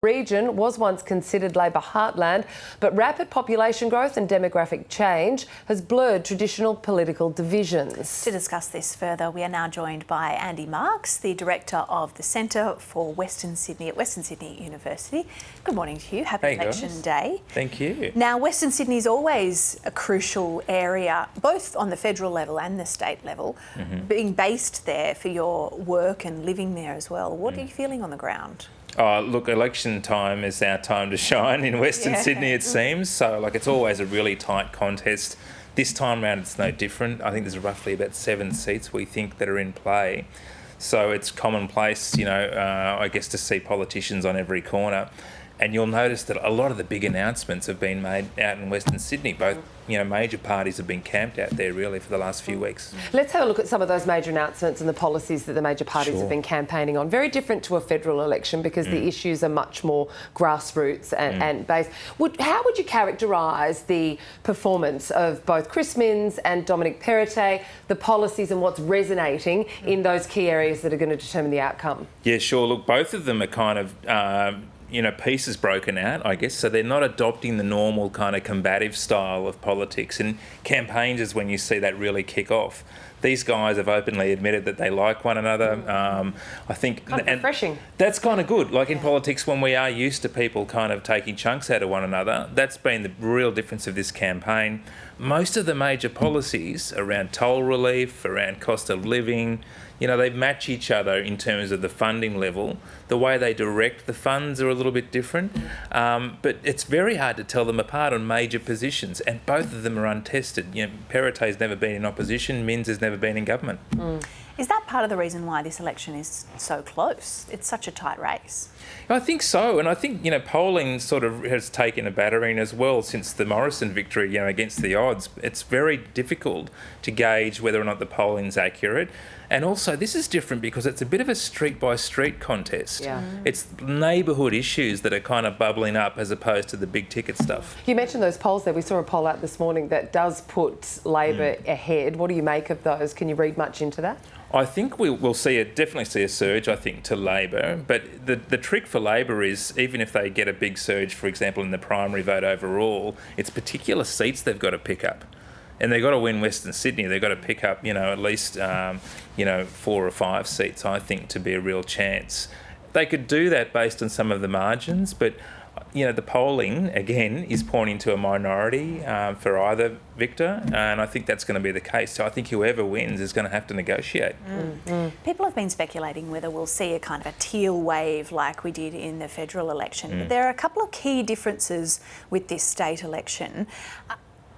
Region was once considered Labor heartland, but rapid population growth and demographic change has blurred traditional political divisions. To discuss this further, we are now joined by Andy Marks, the Director of the Centre for Western Sydney at Western Sydney University. Good morning to you. Happy Election Day. Thank you. Now, Western Sydney is always a crucial area, both on the federal level and the state level, being based there for your work and living there as well. What are you feeling on the ground? Oh, look, election time is our time to shine in Western Sydney, it seems. So, it's always a really tight contest. This time round, it's no different. I think there's roughly about 7 seats we think that are in play. So it's commonplace, I guess, to see politicians on every corner. And you'll notice that a lot of the big announcements have been made out in Western Sydney. Both, major parties have been camped out there really for the last few weeks. Let's have a look at some of those major announcements and the policies that the major parties have been campaigning on. Very different to a federal election because the issues are much more grassroots and based. How would you characterise the performance of both Chris Minns and Dominic Perrottet, the policies and what's resonating in those key areas that are going to determine the outcome? Yeah, sure. Look, both of them are kind of... pieces broken out, I guess. So they're not adopting the normal kind of combative style of politics. And campaigns is when you see that really kick off. These guys have openly admitted that they like one another. I think... Kind of refreshing. That's kind of good. In politics, when we are used to people kind of taking chunks out of one another, that's been the real difference of this campaign. Most of the major policies around toll relief, around cost of living, they match each other in terms of the funding level. The way they direct the funds are a little bit different, but it's very hard to tell them apart on major positions, and both of them are untested. Perrottet's never been in opposition, Minns has never been in government. Is that part of the reason why this election is so close? It's such a tight race. I think so, and I think, polling sort of has taken a battering as well since the Morrison victory, against the odds. It's very difficult to gauge whether or not the polling's accurate. And also, this is different because it's a bit of a street-by-street contest. It's neighbourhood issues that are kind of bubbling up as opposed to the big-ticket stuff. You mentioned those polls there. We saw a poll out this morning that does put Labor ahead. What do you make of those? Can you read much into that? I think we'll definitely see a surge, I think, to Labor. But the trick for Labor is, even if they get a big surge, for example, in the primary vote overall, it's particular seats they've got to pick up. And they've got to win Western Sydney. They've got to pick up, at least, 4 or 5 seats, I think, to be a real chance. They could do that based on some of the margins, but, the polling, again, is pointing to a minority for either victor, and I think that's going to be the case. So I think whoever wins is going to have to negotiate. People have been speculating whether we'll see a kind of a teal wave like we did in the federal election. But there are a couple of key differences with this state election.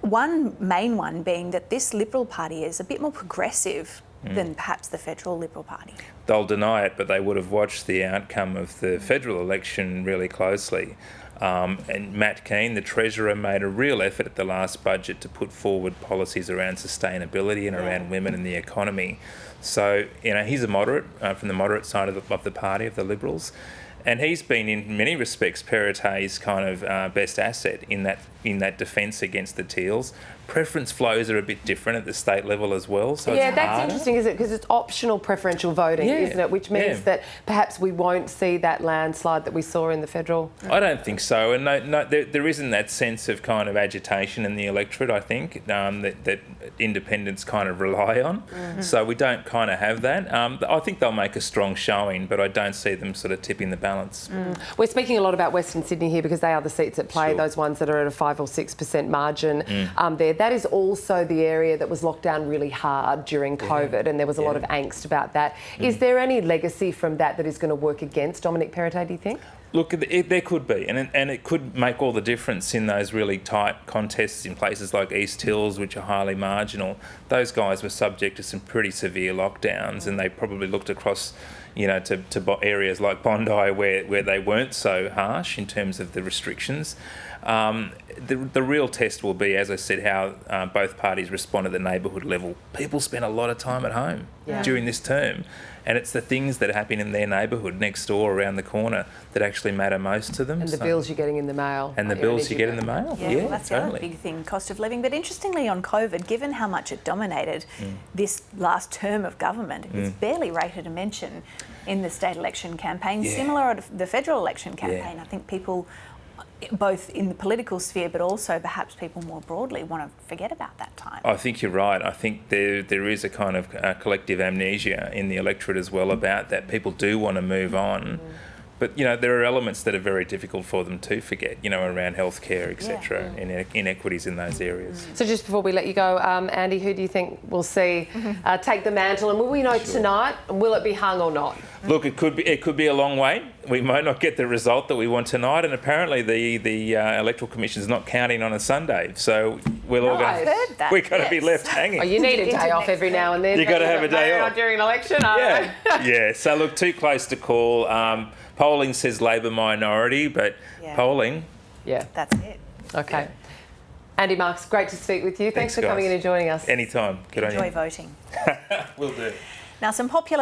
One main one being that this Liberal Party is a bit more progressive than perhaps the federal Liberal Party. They'll deny it, but they would have watched the outcome of the federal election really closely. And Matt Keane, the Treasurer, made a real effort at the last budget to put forward policies around sustainability and around women and the economy. So, he's a moderate, from the moderate side of the party, of the Liberals. And he's been, in many respects, Perrottet's kind of best asset in that defence against the Teals. Preference flows are a bit different at the state level as well. So that's interesting, isn't it? Because it's optional preferential voting, isn't it? Which means that perhaps we won't see that landslide that we saw in the federal. I don't think so. And no, there isn't that sense of kind of agitation in the electorate, I think, that independents kind of rely on. So we don't kind of have that. I think they'll make a strong showing, but I don't see them sort of tipping the balance. We're speaking a lot about Western Sydney here because they are the seats at play, those ones that are at a 5 or 6% margin there. That is also the area that was locked down really hard during COVID, and there was a lot of angst about that. Is there any legacy from that is going to work against Dominic Perrottet, do you think? Look, there could be, and it could make all the difference in those really tight contests in places like East Hills, which are highly marginal. Those guys were subject to some pretty severe lockdowns, and they probably looked across, to areas like Bondi where they weren't so harsh in terms of the restrictions. The real test will be, as I said, how both parties respond at the neighbourhood level. People spend a lot of time at home during this term, and it's the things that happen in their neighbourhood next door, around the corner, that actually matter most to them. And the bills you're getting in the mail. And the bills you get in the mail. Yeah, well, that's the other big thing, cost of living. But interestingly, on COVID, given how much it dominated this last term of government, it's barely rated a mention. in the state election campaign, similar to the federal election campaign. I think people, both in the political sphere but also perhaps people more broadly, want to forget about that time. I think you're right. I think there is a kind of collective amnesia in the electorate as well about that. People do want to move on. But, there are elements that are very difficult for them to forget, around healthcare, etc., inequities in those areas. So just before we let you go, Andy, who do you think will see take the mantle? And will we know tonight? Will it be hung or not? Look, it could be a long wait. We might not get the result that we want tonight, and apparently the Electoral Commission is not counting on a Sunday, so we're all going to be left hanging. Oh, you need a day off every now and then. You got to have a day off during an election. Yeah. So look, too close to call. Polling says Labor minority, but polling. Yeah, that's it. Okay. Yeah. Andy Marks, great to speak with you. Thanks for guys. coming in and joining us. Anytime. Good on you. Enjoy voting. Will do. Now, some popular